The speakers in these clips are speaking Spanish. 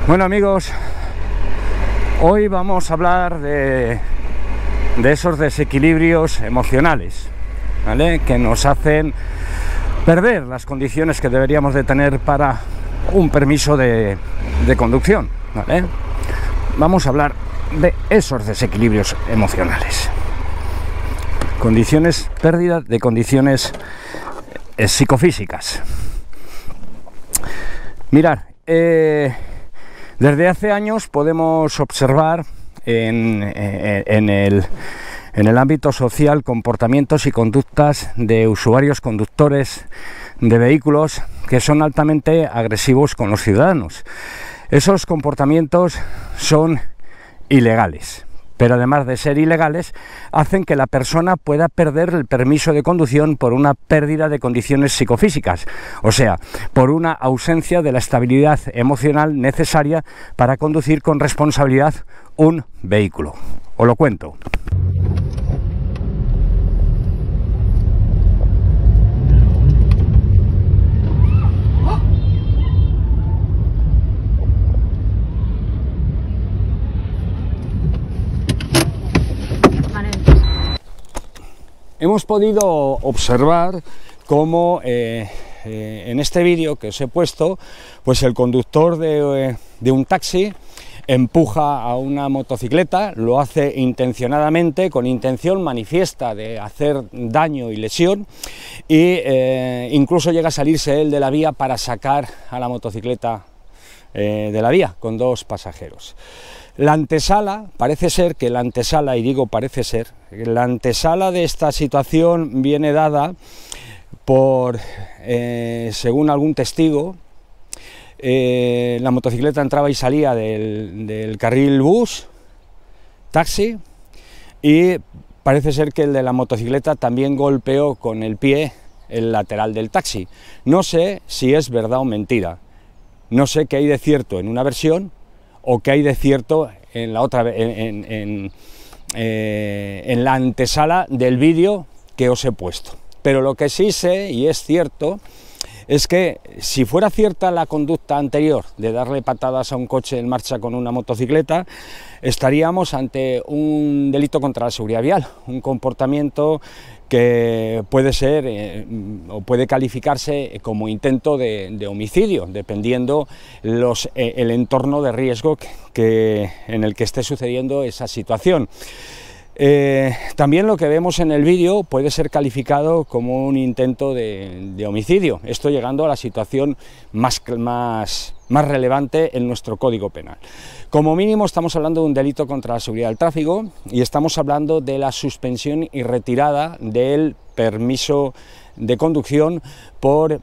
Bueno amigos, hoy vamos a hablar de esos desequilibrios emocionales, ¿vale?, que nos hacen perder las condiciones que deberíamos de tener para un permiso de conducción, ¿vale? Vamos a hablar de esos desequilibrios emocionales, pérdida de condiciones psicofísicas. Mirad, desde hace años podemos observar en el ámbito social comportamientos y conductas de usuarios conductores de vehículos que son altamente agresivos con los ciudadanos. Esos comportamientos son ilegales, pero además de ser ilegales, hacen que la persona pueda perder el permiso de conducción por una pérdida de condiciones psicofísicas, o sea, por una ausencia de la estabilidad emocional necesaria para conducir con responsabilidad un vehículo. Os lo cuento. Hemos podido observar cómo en este vídeo que os he puesto, pues el conductor de un taxi empuja a una motocicleta, lo hace intencionadamente, con intención manifiesta de hacer daño y lesión, e incluso llega a salirse él de la vía para sacar a la motocicleta de la vía con dos pasajeros. La antesala, parece ser que la antesala, y digo parece ser, la antesala de esta situación viene dada por, según algún testigo, la motocicleta entraba y salía del carril bus, taxi, y parece ser que el de la motocicleta también golpeó con el pie el lateral del taxi. No sé si es verdad o mentira, no sé qué hay de cierto en una versión o qué hay de cierto en la otra, en la antesala del vídeo que os he puesto. Pero lo que sí sé, y es cierto, es que si fuera cierta la conducta anterior de darle patadas a un coche en marcha con una motocicleta, estaríamos ante un delito contra la seguridad vial, un comportamiento que puede ser o puede calificarse como intento de homicidio, dependiendo el entorno de riesgo en el que esté sucediendo esa situación. También lo que vemos en el vídeo puede ser calificado como un intento de homicidio, esto llegando a la situación más relevante en nuestro Código Penal. Como mínimo estamos hablando de un delito contra la seguridad del tráfico y estamos hablando de la suspensión y retirada del permiso de conducción por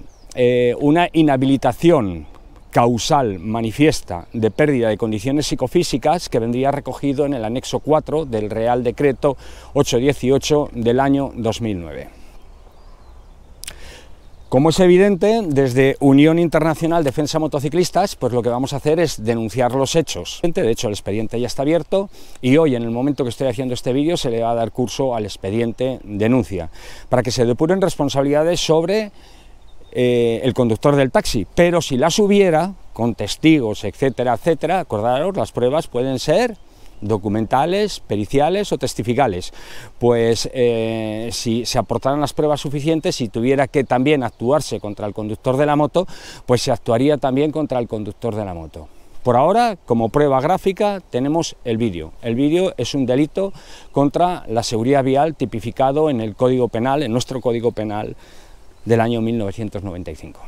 una inhabilitación causal manifiesta de pérdida de condiciones psicofísicas, que vendría recogido en el anexo 4 del Real Decreto 818 del año 2009. Como es evidente, desde Unión Internacional Defensa Motociclistas, pues lo que vamos a hacer es denunciar los hechos. De hecho, el expediente ya está abierto y hoy, en el momento que estoy haciendo este vídeo, se le va a dar curso al expediente denuncia, para que se depuren responsabilidades sobre el conductor del taxi, pero si las hubiera, con testigos, etcétera, etcétera, acordaros, las pruebas pueden ser documentales, periciales o testificales, pues si se aportaran las pruebas suficientes, si tuviera que también actuarse contra el conductor de la moto, pues se actuaría también contra el conductor de la moto. Por ahora, como prueba gráfica, tenemos el vídeo. El vídeo es un delito contra la seguridad vial tipificado en el Código Penal, en nuestro Código Penal del año 1995.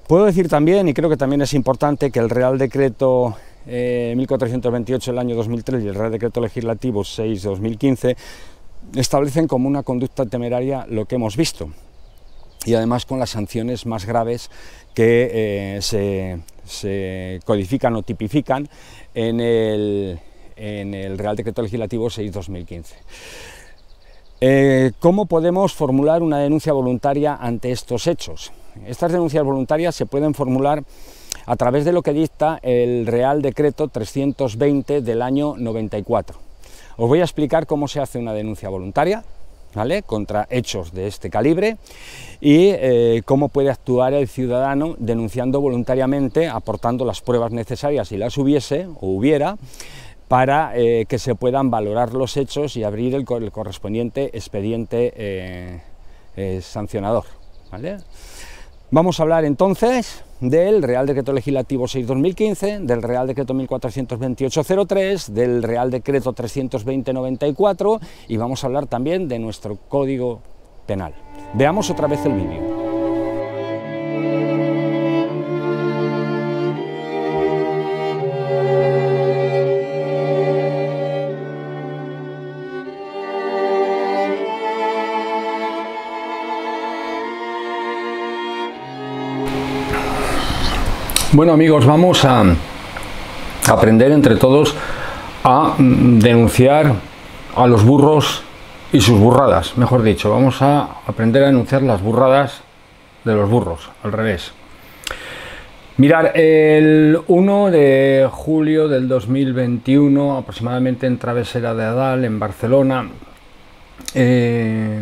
Puedo decir también, y creo que también es importante, que el Real Decreto 1428 del año 2003 y el Real Decreto Legislativo 6/2015 establecen como una conducta temeraria lo que hemos visto, y además con las sanciones más graves que se codifican o tipifican en el Real Decreto Legislativo 6/2015. ¿Cómo podemos formular una denuncia voluntaria ante estos hechos? Estas denuncias voluntarias se pueden formular a través de lo que dicta el Real Decreto 320 del año 94. Os voy a explicar cómo se hace una denuncia voluntaria, ¿vale?, contra hechos de este calibre, y cómo puede actuar el ciudadano denunciando voluntariamente, aportando las pruebas necesarias si las hubiese o hubiera, para que se puedan valorar los hechos y abrir el correspondiente expediente sancionador, ¿vale? Vamos a hablar entonces del Real Decreto Legislativo 6/2015, del Real Decreto 1428/03, del Real Decreto 320/94 y vamos a hablar también de nuestro Código Penal. Veamos otra vez el vídeo. Bueno, amigos, vamos a aprender entre todos a denunciar a los burros y sus burradas, mejor dicho. Vamos a aprender a denunciar las burradas de los burros, al revés. Mirar, el 1 de julio del 2021, aproximadamente en Travesera de Adal, en Barcelona, se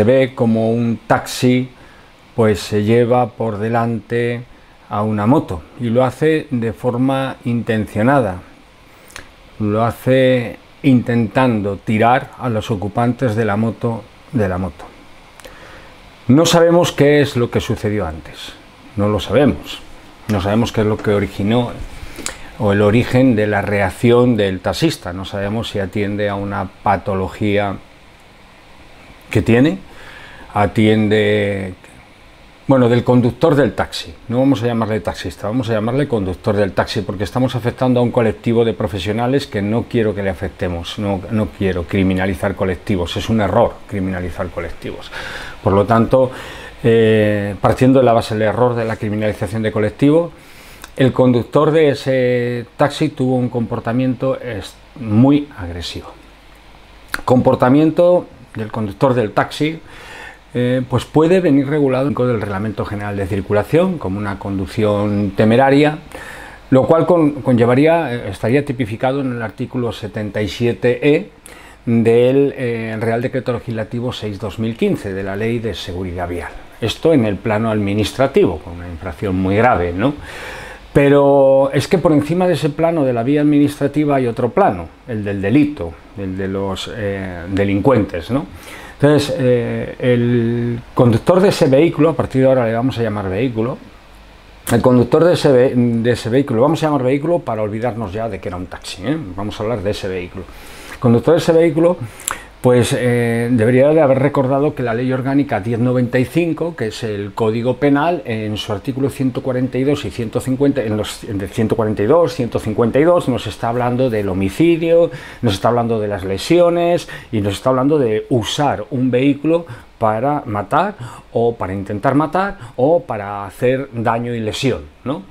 ve como un taxi pues se lleva por delante a una moto, y lo hace de forma intencionada, lo hace intentando tirar a los ocupantes de la moto No sabemos qué es lo que sucedió antes, no lo sabemos, no sabemos qué es lo que originó o el origen de la reacción del taxista, no sabemos si atiende a una patología que tiene, bueno, del conductor del taxi. No vamos a llamarle taxista, vamos a llamarle conductor del taxi, porque estamos afectando a un colectivo de profesionales que no quiero que le afectemos, no quiero criminalizar colectivos, es un error criminalizar colectivos. Por lo tanto, partiendo de la base del error de la criminalización de colectivo, el conductor de ese taxi tuvo un comportamiento muy agresivo. Comportamiento del conductor del taxi pues puede venir regulado en el Reglamento General de Circulación como una conducción temeraria, lo cual estaría tipificado en el artículo 77E del Real Decreto Legislativo 6/2015 de la Ley de Seguridad Vial. Esto en el plano administrativo, con una infracción muy grave, ¿no? Pero es que por encima de ese plano de la vía administrativa hay otro plano, el del delito, el de los delincuentes, ¿no? Entonces, el conductor de ese vehículo, a partir de ahora le vamos a llamar vehículo, el conductor de ese vehículo, vamos a llamar vehículo para olvidarnos ya de que era un taxi, ¿eh? Vamos a hablar de ese vehículo. El conductor de ese vehículo, pues debería de haber recordado que la Ley Orgánica 1095, que es el Código Penal, en su artículo 142 y 150, de 142, 152, nos está hablando del homicidio, nos está hablando de las lesiones y nos está hablando de usar un vehículo para matar o para intentar matar o para hacer daño y lesión, ¿no?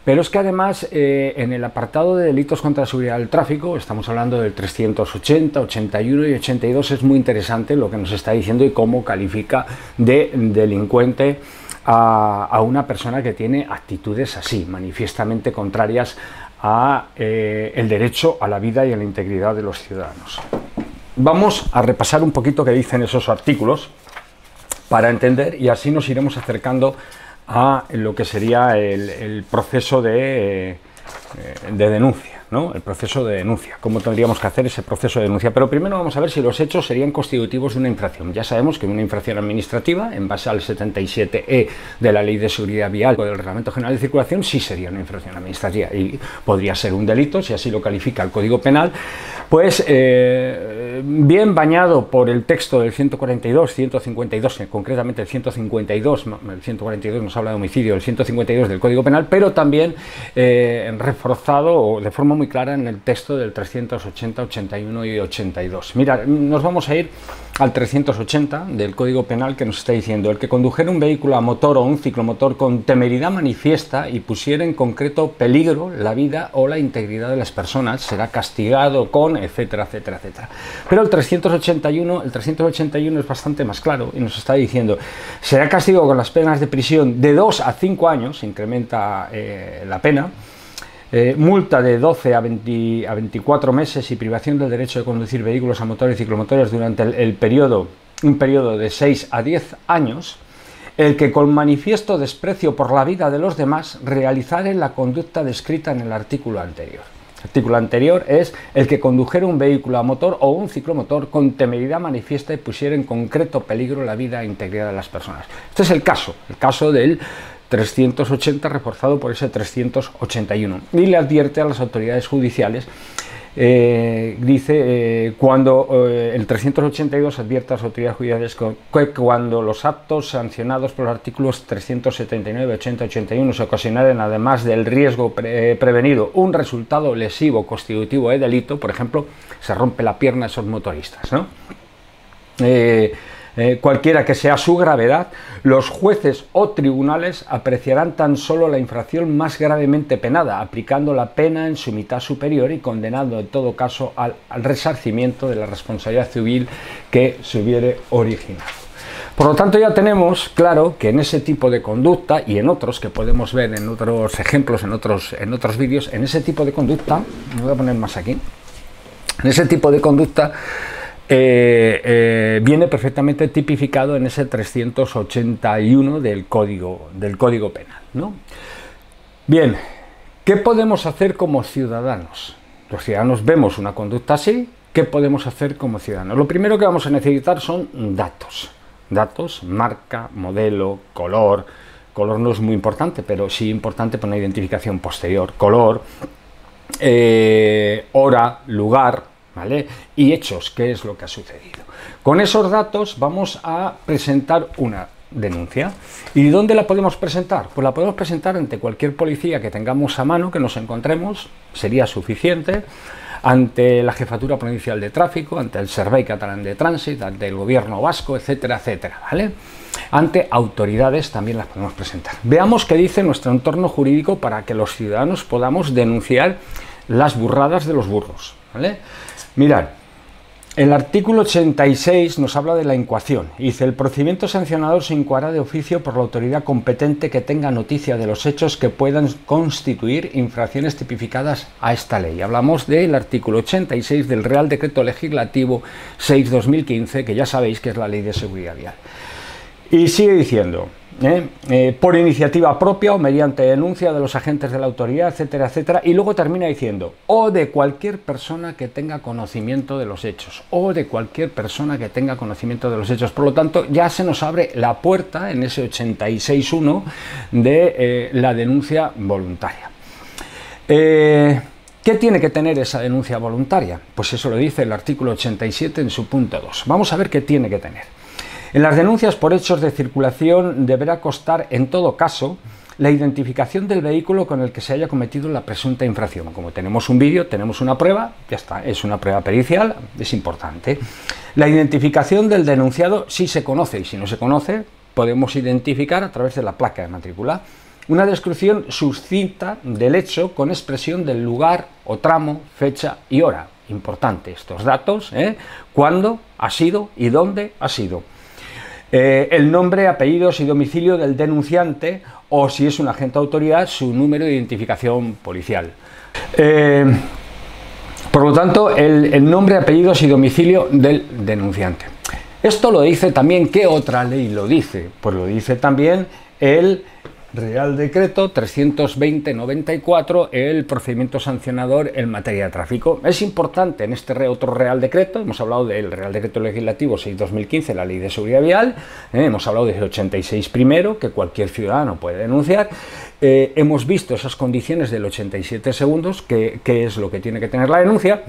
Pero es que además en el apartado de delitos contra la seguridad del tráfico, estamos hablando del 380, 81 y 82, es muy interesante lo que nos está diciendo y cómo califica de delincuente a una persona que tiene actitudes así, manifiestamente contrarias a el derecho a la vida y a la integridad de los ciudadanos. Vamos a repasar un poquito qué dicen esos artículos para entender, y así nos iremos acercando a lo que sería el proceso de denuncia, ¿no? El proceso de denuncia, cómo tendríamos que hacer ese proceso de denuncia. Pero primero vamos a ver si los hechos serían constitutivos de una infracción. Ya sabemos que una infracción administrativa, en base al 77E de la Ley de Seguridad Vial o del Reglamento General de Circulación, sí sería una infracción administrativa y podría ser un delito, si así lo califica el Código Penal, pues bien bañado por el texto del 142, 152, concretamente el 152, el 142 nos habla de homicidio, el 152 del Código Penal, pero también reforzado o de forma muy clara en el texto del 380, 81 y 82. Mira, nos vamos a ir al 380 del Código Penal, que nos está diciendo: el que condujera un vehículo a motor o un ciclomotor con temeridad manifiesta y pusiera en concreto peligro la vida o la integridad de las personas será castigado con etcétera, etcétera, etcétera. Pero el 381 es bastante más claro y nos está diciendo: será castigado con las penas de prisión de 2 a 5 años, se incrementa la pena, multa de 12 a 24 meses y privación del derecho de conducir vehículos a motor y ciclomotores durante un periodo de 6 a 10 años, el que con manifiesto desprecio por la vida de los demás realizare la conducta descrita en el artículo anterior. El artículo anterior es el que condujera un vehículo a motor o un ciclomotor con temeridad manifiesta y pusiera en concreto peligro la vida e integridad de las personas. Este es el caso del 380 reforzado por ese 381, y le advierte a las autoridades judiciales, cuando el 382 advierte a las autoridades judiciales que cuando los actos sancionados por los artículos 379, 80, 81 se ocasionaren, además del riesgo prevenido, un resultado lesivo constitutivo de delito, por ejemplo, se rompe la pierna a esos motoristas, ¿no? Cualquiera que sea su gravedad, los jueces o tribunales apreciarán tan solo la infracción más gravemente penada, aplicando la pena en su mitad superior y condenando en todo caso al resarcimiento de la responsabilidad civil que se hubiere originado. Por lo tanto, ya tenemos claro que en ese tipo de conducta, y en otros que podemos ver en otros ejemplos, en otros vídeos, en ese tipo de conducta, me voy a poner más aquí, en ese tipo de conducta viene perfectamente tipificado en ese 381 del Código Penal, ¿no? Bien, ¿qué podemos hacer como ciudadanos? Los ciudadanos vemos una conducta así, ¿qué podemos hacer como ciudadanos? Lo primero que vamos a necesitar son datos. Datos, marca, modelo, color. Color no es muy importante, pero sí importante para una identificación posterior. Color, hora, lugar, ¿vale? Y hechos, qué es lo que ha sucedido. Con esos datos vamos a presentar una denuncia. ¿Y dónde la podemos presentar? Pues la podemos presentar ante cualquier policía que tengamos a mano, que nos encontremos, sería suficiente, ante la Jefatura Provincial de Tráfico, ante el Servei Catalán de Tránsito, ante el Gobierno vasco, etcétera, etcétera, ¿vale? Ante autoridades también las podemos presentar. Veamos qué dice nuestro entorno jurídico para que los ciudadanos podamos denunciar las burradas de los burros, ¿vale? Mirad, el artículo 86 nos habla de la incoación. Dice, el procedimiento sancionador se incoará de oficio por la autoridad competente que tenga noticia de los hechos que puedan constituir infracciones tipificadas a esta ley. Hablamos del artículo 86 del Real Decreto Legislativo 6/2015, que ya sabéis que es la Ley de Seguridad Vial. Y sigue diciendo, por iniciativa propia o mediante denuncia de los agentes de la autoridad, etcétera, etcétera, y luego termina diciendo, o de cualquier persona que tenga conocimiento de los hechos, o de cualquier persona que tenga conocimiento de los hechos. Por lo tanto, ya se nos abre la puerta en ese 86.1 de la denuncia voluntaria. ¿Qué tiene que tener esa denuncia voluntaria? Pues eso lo dice el artículo 87 en su punto 2. Vamos a ver qué tiene que tener. En las denuncias por hechos de circulación deberá constar, en todo caso, la identificación del vehículo con el que se haya cometido la presunta infracción. Como tenemos un vídeo, tenemos una prueba, ya está, es una prueba pericial, es importante. La identificación del denunciado sí se conoce, y si no se conoce, podemos identificar a través de la placa de matrícula. Una descripción sucinta del hecho con expresión del lugar o tramo, fecha y hora. Importante estos datos, cuándo ha sido y dónde ha sido. El nombre, apellidos y domicilio del denunciante, o si es un agente de autoridad, su número de identificación policial. Por lo tanto, el nombre, apellidos y domicilio del denunciante. Esto lo dice también, ¿qué otra ley lo dice? Pues lo dice también el Real Decreto 320/94, el procedimiento sancionador en materia de tráfico. Es importante en este otro Real Decreto, hemos hablado del Real Decreto Legislativo 6/2015, la Ley de Seguridad Vial, hemos hablado del 86 primero, que cualquier ciudadano puede denunciar, hemos visto esas condiciones del 87 segundos, que es lo que tiene que tener la denuncia.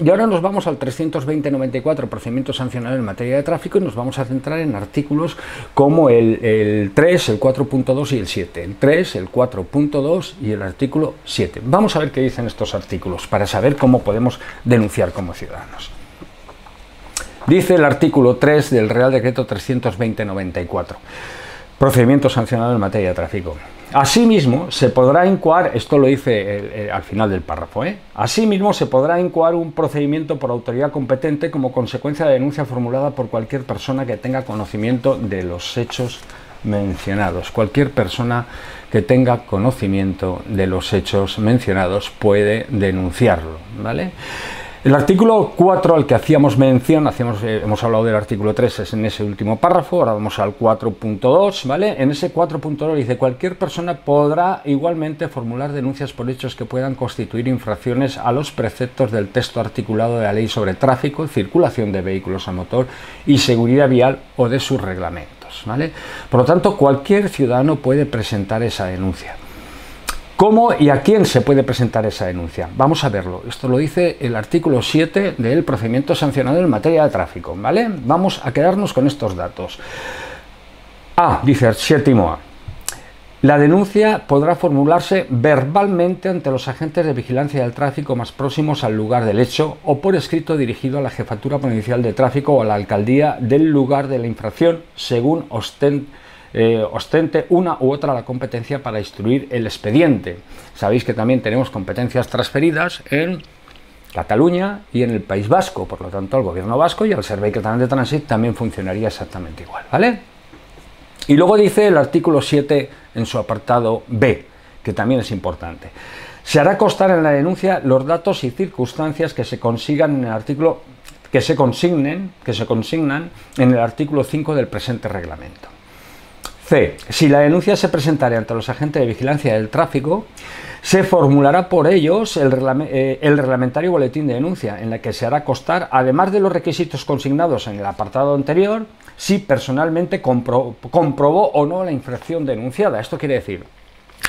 Y ahora nos vamos al 320/94, procedimiento sancionador en materia de tráfico, y nos vamos a centrar en artículos como el 3, el 4.2 y el 7. El 3, el 4.2 y el artículo 7. Vamos a ver qué dicen estos artículos para saber cómo podemos denunciar como ciudadanos. Dice el artículo 3 del Real Decreto 320/94. Procedimiento sancionador en materia de tráfico. Asimismo, se podrá incoar, esto lo dice al final del párrafo, asimismo se podrá incoar un procedimiento por autoridad competente como consecuencia de denuncia formulada por cualquier persona que tenga conocimiento de los hechos mencionados. Cualquier persona que tenga conocimiento de los hechos mencionados puede denunciarlo, ¿vale? El artículo 4 al que hacíamos mención, hemos hablado del artículo 3, es en ese último párrafo, ahora vamos al 4.2, ¿vale? En ese 4.2 dice: cualquier persona podrá igualmente formular denuncias por hechos que puedan constituir infracciones a los preceptos del texto articulado de la Ley sobre tráfico, circulación de vehículos a motor y seguridad vial o de sus reglamentos, ¿vale? Por lo tanto, cualquier ciudadano puede presentar esa denuncia. ¿Cómo y a quién se puede presentar esa denuncia? Vamos a verlo. Esto lo dice el artículo 7 del procedimiento sancionador en materia de tráfico, ¿vale? Vamos a quedarnos con estos datos. A, dice el 7º A. La denuncia podrá formularse verbalmente ante los agentes de vigilancia del tráfico más próximos al lugar del hecho o por escrito dirigido a la Jefatura Provincial de Tráfico o a la Alcaldía del lugar de la infracción, según ostente una u otra la competencia para instruir el expediente. Sabéis que también tenemos competencias transferidas en Cataluña y en el País Vasco, por lo tanto el gobierno vasco y el Servei Català de Trànsit también funcionaría exactamente igual, ¿vale? Y luego dice el artículo 7 en su apartado B, que también es importante: se hará constar en la denuncia los datos y circunstancias que se consignan en el artículo, que se consignan en el artículo 5 del presente reglamento. C. Si la denuncia se presentare ante los agentes de vigilancia del tráfico, se formulará por ellos el reglamentario boletín de denuncia, en la que se hará constar, además de los requisitos consignados en el apartado anterior, si personalmente comprobó o no la infracción denunciada. Esto quiere decir,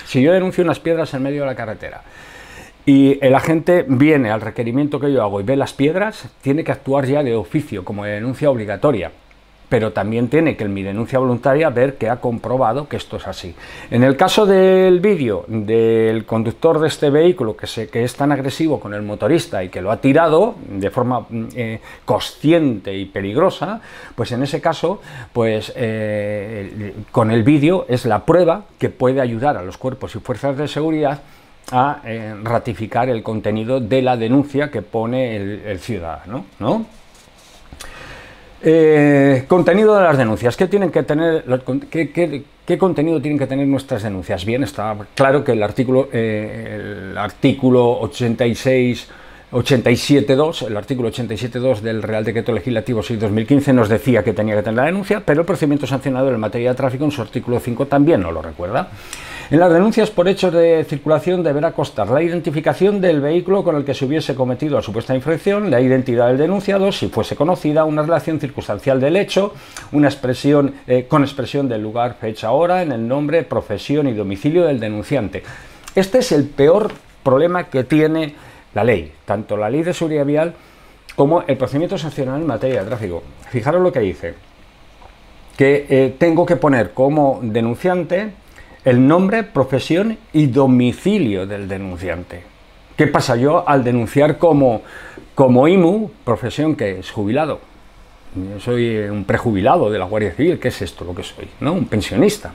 si yo denuncio unas piedras en medio de la carretera y el agente viene al requerimiento que yo hago y ve las piedras, tiene que actuar ya de oficio, como de denuncia obligatoria. Pero también tiene que en mi denuncia voluntaria ver que ha comprobado que esto es así. En el caso del vídeo del conductor de este vehículo que es tan agresivo con el motorista y que lo ha tirado de forma consciente y peligrosa, pues en ese caso, pues con el vídeo es la prueba que puede ayudar a los cuerpos y fuerzas de seguridad a ratificar el contenido de la denuncia que pone el ciudadano, ¿no? Contenido de las denuncias. ¿Qué tienen que tener? ¿Qué contenido tienen que tener nuestras denuncias? Bien, está claro que el artículo 87.2, el artículo 87.2 del Real Decreto Legislativo 6/2015 nos decía que tenía que tener la denuncia, pero el procedimiento sancionador en materia de tráfico en su artículo 5 también nos lo recuerda. En las denuncias por hechos de circulación deberá constar la identificación del vehículo con el que se hubiese cometido la supuesta infracción, la identidad del denunciado, si fuese conocida, una relación circunstancial del hecho, una expresión con expresión del lugar, fecha, hora, en el nombre, profesión y domicilio del denunciante. Este es el peor problema que tiene la ley, tanto la Ley de Seguridad Vial como el procedimiento sancionador en materia de tráfico. Fijaros lo que dice, que tengo que poner como denunciante el nombre, profesión y domicilio del denunciante. ¿Qué pasa? Yo al denunciar como IMU, profesión que es jubilado, yo soy un prejubilado de la Guardia Civil, ¿qué es esto lo que soy? ¿No? Un pensionista.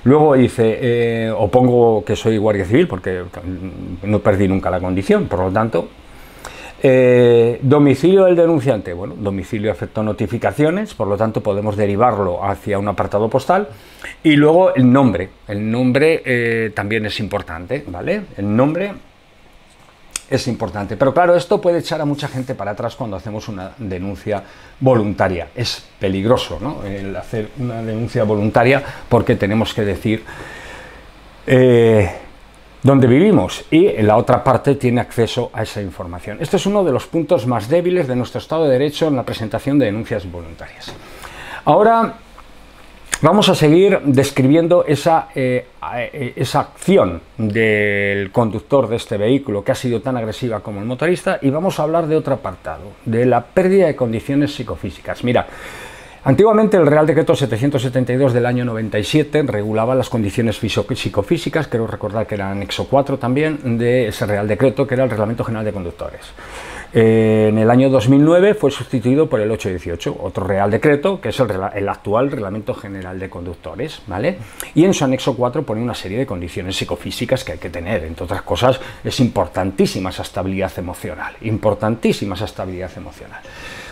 Luego dice, o pongo que soy Guardia Civil porque no perdí nunca la condición, por lo tanto, domicilio del denunciante, bueno, domicilio afecto notificaciones, por lo tanto podemos derivarlo hacia un apartado postal. Y luego el nombre también es importante, ¿vale? El nombre es importante, pero claro, esto puede echar a mucha gente para atrás cuando hacemos una denuncia voluntaria. Es peligroso, ¿no?, el hacer una denuncia voluntaria, porque tenemos que decir dónde vivimos y la otra parte tiene acceso a esa información. Este es uno de los puntos más débiles de nuestro Estado de Derecho en la presentación de denuncias voluntarias. Ahora vamos a seguir describiendo esa acción del conductor de este vehículo que ha sido tan agresiva como el motorista, y vamos a hablar de otro apartado, de la pérdida de condiciones psicofísicas. Mira, antiguamente el Real Decreto 772 del año 97 regulaba las condiciones psicofísicas, creo recordar que era anexo 4 también de ese Real Decreto, que era el Reglamento General de Conductores. En el año 2009 fue sustituido por el 818, otro Real Decreto, que es el actual Reglamento General de Conductores, ¿vale? Y en su anexo 4 pone una serie de condiciones psicofísicas que hay que tener. Entre otras cosas, es importantísima esa estabilidad emocional, importantísima esa estabilidad emocional.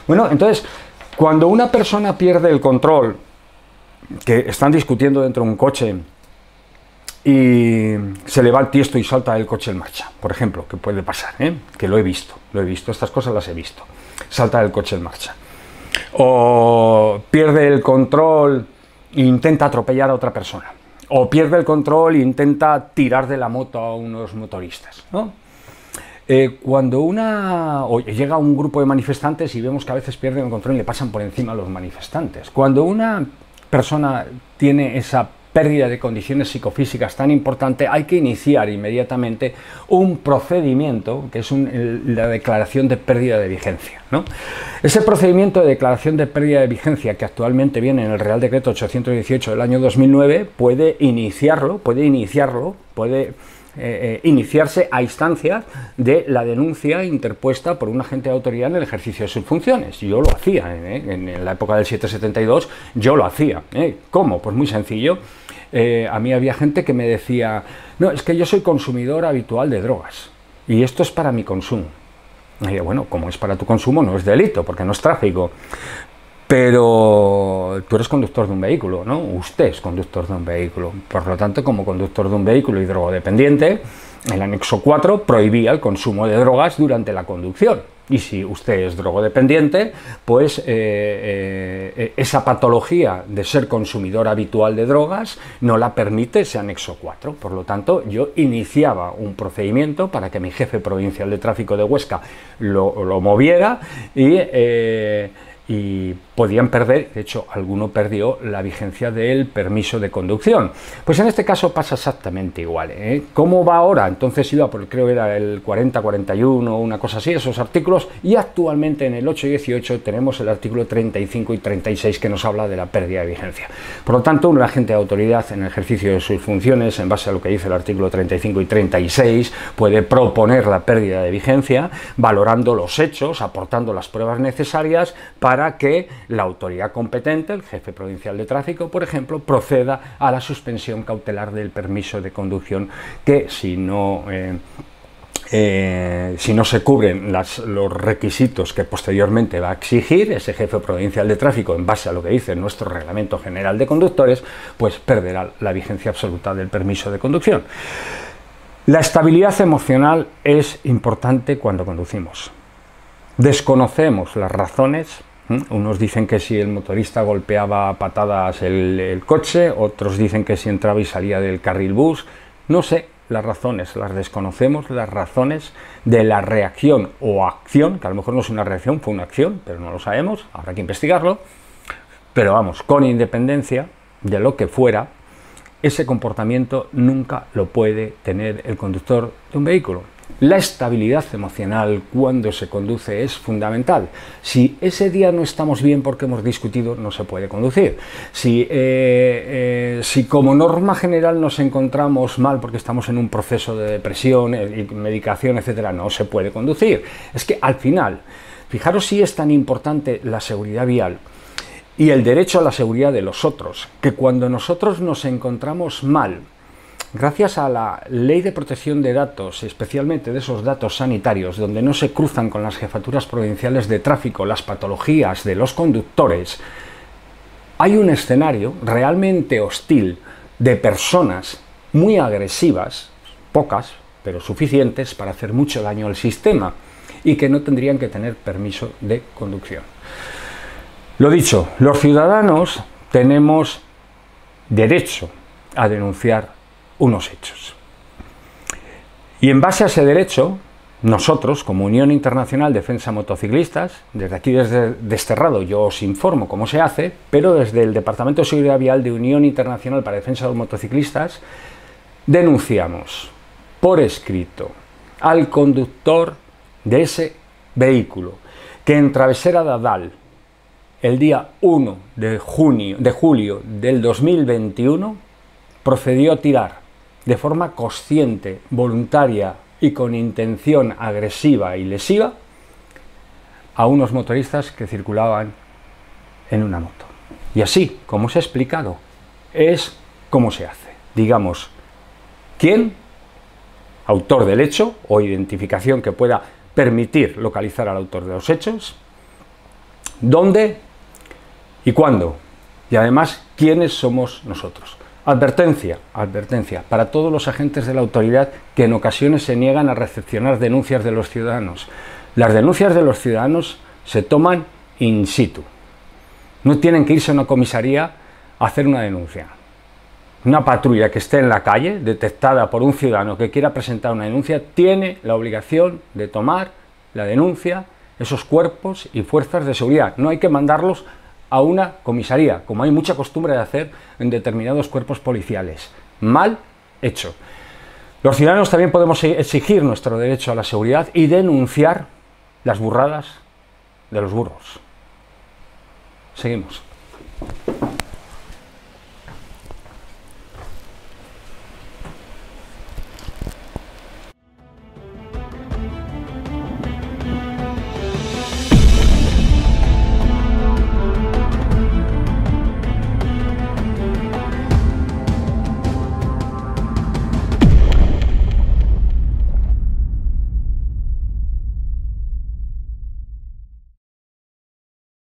Bueno, entonces, cuando una persona pierde el control, que están discutiendo dentro de un coche y se le va el tiesto y salta el coche en marcha, por ejemplo, que puede pasar, que lo he visto, estas cosas las he visto, salta el coche en marcha, o pierde el control e intenta atropellar a otra persona, o pierde el control e intenta tirar de la moto a unos motoristas, ¿no? Cuando o llega un grupo de manifestantes y vemos que a veces pierden el control y le pasan por encima a los manifestantes, cuando una persona tiene esa pérdida de condiciones psicofísicas tan importante, hay que iniciar inmediatamente un procedimiento que es la declaración de pérdida de vigencia, ¿no? Ese procedimiento de declaración de pérdida de vigencia, que actualmente viene en el Real Decreto 818 del año 2009, puede iniciarse a instancias de la denuncia interpuesta por un agente de autoridad en el ejercicio de sus funciones. Yo lo hacía, en la época del 772, yo lo hacía. ¿Cómo? Pues muy sencillo. A mí había gente que me decía, no, es que yo soy consumidor habitual de drogas y esto es para mi consumo. Y yo, bueno, como es para tu consumo no es delito, porque no es tráfico. Pero tú eres conductor de un vehículo, ¿no? Usted es conductor de un vehículo. Por lo tanto, como conductor de un vehículo y drogodependiente, el anexo 4 prohibía el consumo de drogas durante la conducción. Y si usted es drogodependiente, pues esa patología de ser consumidor habitual de drogas no la permite ese anexo 4. Por lo tanto, yo iniciaba un procedimiento para que mi jefe provincial de tráfico de Huesca lo moviera y podían perder, de hecho alguno perdió la vigencia del permiso de conducción. Pues en este caso pasa exactamente igual, ¿Cómo va ahora? Entonces iba por, creo que era el 40-41, una cosa así, esos artículos, y actualmente en el 8-18 tenemos el artículo 35 y 36 que nos habla de la pérdida de vigencia. Por lo tanto, un agente de autoridad en el ejercicio de sus funciones, en base a lo que dice el artículo 35 y 36, puede proponer la pérdida de vigencia, valorando los hechos, aportando las pruebas necesarias para que la autoridad competente, el jefe provincial de tráfico, por ejemplo, proceda a la suspensión cautelar del permiso de conducción, que si no se cubren los requisitos que posteriormente va a exigir ese jefe provincial de tráfico en base a lo que dice nuestro Reglamento General de Conductores, pues perderá la vigencia absoluta del permiso de conducción. La estabilidad emocional es importante cuando conducimos. Desconocemos las razones. Unos dicen que si el motorista golpeaba a patadas el coche, otros dicen que si entraba y salía del carril bus. No sé las razones, las desconocemos, las razones de la reacción o acción, que a lo mejor no es una reacción, fue una acción, pero no lo sabemos, habrá que investigarlo. Pero vamos, con independencia de lo que fuera, ese comportamiento nunca lo puede tener el conductor de un vehículo. La estabilidad emocional cuando se conduce es fundamental. Si ese día no estamos bien porque hemos discutido, no se puede conducir. Si como norma general nos encontramos mal porque estamos en un proceso de depresión, medicación, etcétera, no se puede conducir. Es que al final, fijaros si es tan importante la seguridad vial y el derecho a la seguridad de los otros, que cuando nosotros nos encontramos mal, gracias a la Ley de Protección de Datos, especialmente de esos datos sanitarios, donde no se cruzan con las jefaturas provinciales de tráfico las patologías de los conductores, hay un escenario realmente hostil de personas muy agresivas, pocas, pero suficientes para hacer mucho daño al sistema y que no tendrían que tener permiso de conducción. Lo dicho, los ciudadanos tenemos derecho a denunciar unos hechos. Y en base a ese derecho, nosotros, como Unión Internacional Defensa Motociclistas, desde aquí, desde Desterrado, yo os informo cómo se hace, pero desde el Departamento de Seguridad Vial de Unión Internacional para Defensa de los Motociclistas, denunciamos por escrito al conductor de ese vehículo que en Travesera de Adal, el día 1 de julio del 2021, procedió a tirar de forma consciente, voluntaria y con intención agresiva y lesiva a unos motoristas que circulaban en una moto. Y así, como os he explicado, es como se hace. Digamos, ¿quién? Autor del hecho o identificación que pueda permitir localizar al autor de los hechos. ¿Dónde? ¿Y cuándo? Y además, ¿quiénes somos nosotros? Advertencia, advertencia, para todos los agentes de la autoridad que en ocasiones se niegan a recepcionar denuncias de los ciudadanos. Las denuncias de los ciudadanos se toman in situ. No tienen que irse a una comisaría a hacer una denuncia. Una patrulla que esté en la calle, detectada por un ciudadano que quiera presentar una denuncia, tiene la obligación de tomar la denuncia, esos cuerpos y fuerzas de seguridad. No hay que mandarlos a una comisaría, como hay mucha costumbre de hacer en determinados cuerpos policiales. Mal hecho. Los ciudadanos también podemos exigir nuestro derecho a la seguridad y denunciar las burradas de los burros. Seguimos.